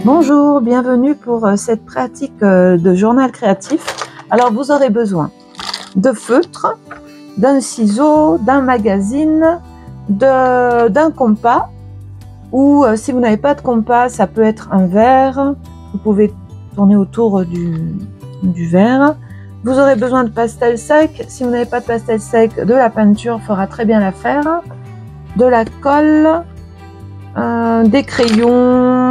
Bonjour, bienvenue pour cette pratique de journal créatif. Alors vous aurez besoin de feutre, d'un ciseau, d'un magazine, d'un compas, ou si vous n'avez pas de compas, ça peut être un verre. Vous pouvez tourner autour du verre. Vous aurez besoin de pastel sec. Si vous n'avez pas de pastel sec, de la peinture fera très bien l'affaire. De la colle, des crayons,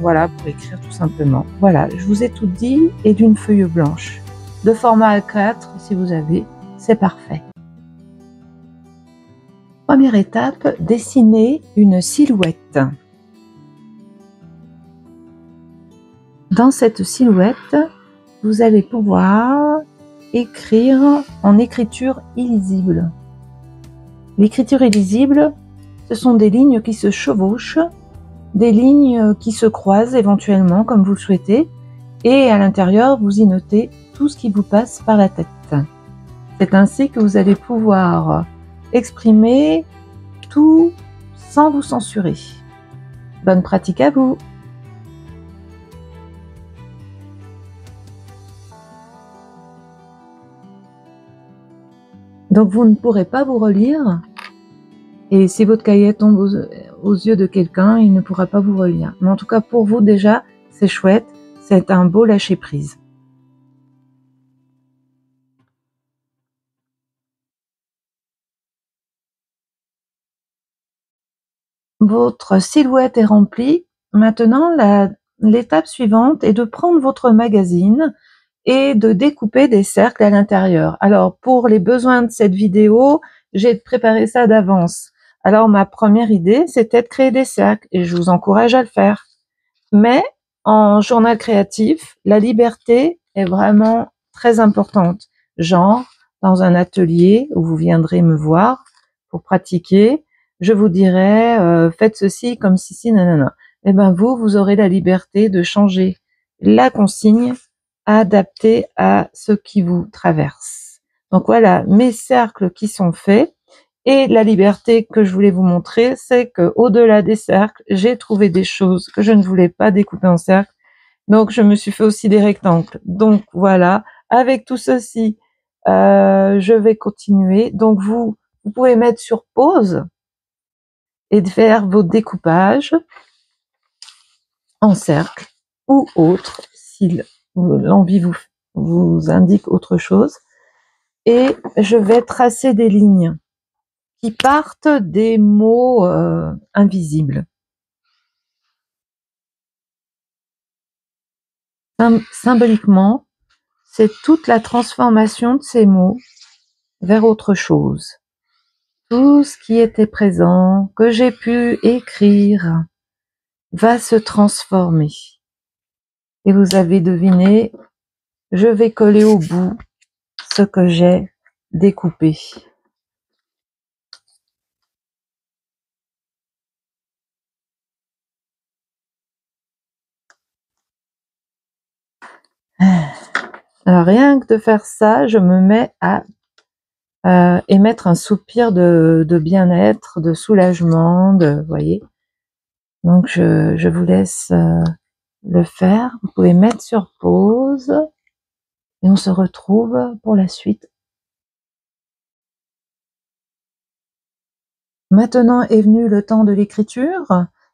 voilà, pour écrire tout simplement. Voilà, je vous ai tout dit, et d'une feuille blanche. De format A4, si vous avez, c'est parfait. Première étape, dessiner une silhouette. Dans cette silhouette, vous allez pouvoir écrire en écriture illisible. L'écriture illisible, ce sont des lignes qui se chevauchent, des lignes qui se croisent éventuellement comme vous le souhaitez, et à l'intérieur, vous y notez tout ce qui vous passe par la tête. C'est ainsi que vous allez pouvoir exprimer tout sans vous censurer. Bonne pratique à vous! Donc vous ne pourrez pas vous relire, et si votre cahier tombe aux yeux de quelqu'un, il ne pourra pas vous relire. Mais en tout cas pour vous déjà, c'est chouette, c'est un beau lâcher-prise. Votre silhouette est remplie. Maintenant, l'étape suivante est de prendre votre magazine et de découper des cercles à l'intérieur. Alors, pour les besoins de cette vidéo, j'ai préparé ça d'avance. Alors, ma première idée, c'était de créer des cercles et je vous encourage à le faire. Mais, en journal créatif, la liberté est vraiment très importante. Genre, dans un atelier où vous viendrez me voir pour pratiquer, je vous dirai faites ceci comme ceci, nanana. Et ben vous aurez la liberté de changer la consigne adaptée à ce qui vous traverse. Donc voilà mes cercles qui sont faits, et la liberté que je voulais vous montrer, c'est que au-delà des cercles, j'ai trouvé des choses que je ne voulais pas découper en cercles. Donc je me suis fait aussi des rectangles. Donc voilà, avec tout ceci, je vais continuer. Donc vous pouvez mettre sur pause et de faire vos découpages en cercle ou autre, si l'envie vous indique autre chose. Et je vais tracer des lignes qui partent des mots invisibles. Symboliquement, c'est toute la transformation de ces mots vers autre chose. Tout ce qui était présent, que j'ai pu écrire, va se transformer. Et vous avez deviné, je vais coller au bout ce que j'ai découpé. Alors rien que de faire ça, je me mets à émettre un soupir de bien-être, de soulagement, vous voyez. Donc je vous laisse le faire. Vous pouvez mettre sur pause et on se retrouve pour la suite. Maintenant est venu le temps de l'écriture.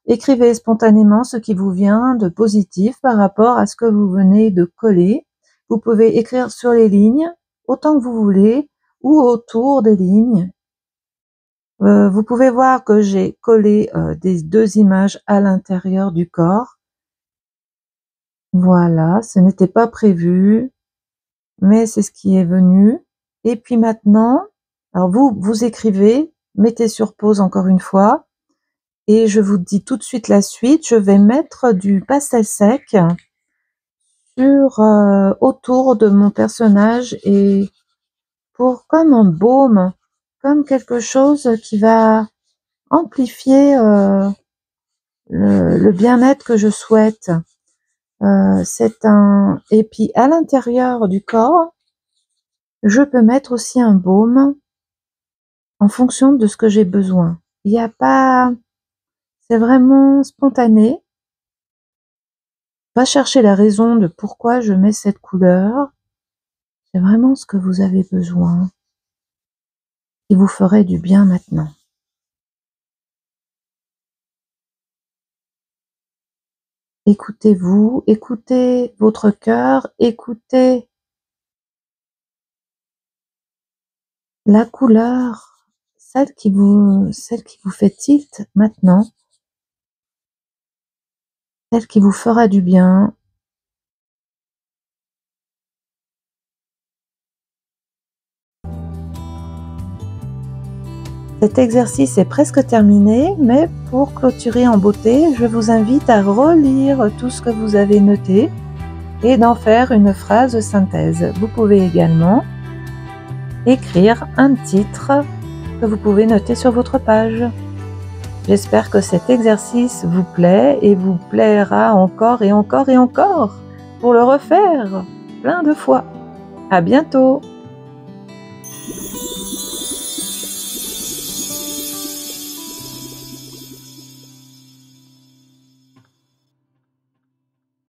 Écrivez spontanément ce qui vous vient de positif par rapport à ce que vous venez de coller. Vous pouvez écrire sur les lignes autant que vous voulez ou autour des lignes. Vous pouvez voir que j'ai collé des deux images à l'intérieur du corps. Voilà, ce n'était pas prévu, mais c'est ce qui est venu. Et puis maintenant, alors vous écrivez, mettez sur pause encore une fois, et je vous dis tout de suite la suite. Je vais mettre du pastel sec sur autour de mon personnage, et pour comme un baume, comme quelque chose qui va amplifier le bien-être que je souhaite. Et puis à l'intérieur du corps, je peux mettre aussi un baume en fonction de ce que j'ai besoin. Il n'y a pas, c'est vraiment spontané. Pas chercher la raison de pourquoi je mets cette couleur. C'est vraiment ce que vous avez besoin, qui vous ferait du bien maintenant. Écoutez-vous, écoutez votre cœur, écoutez la couleur, celle qui vous fait tilt maintenant, celle qui vous fera du bien. Cet exercice est presque terminé, mais pour clôturer en beauté, je vous invite à relire tout ce que vous avez noté et d'en faire une phrase de synthèse. Vous pouvez également écrire un titre que vous pouvez noter sur votre page. J'espère que cet exercice vous plaît et vous plaira encore et encore et encore pour le refaire plein de fois. À bientôt!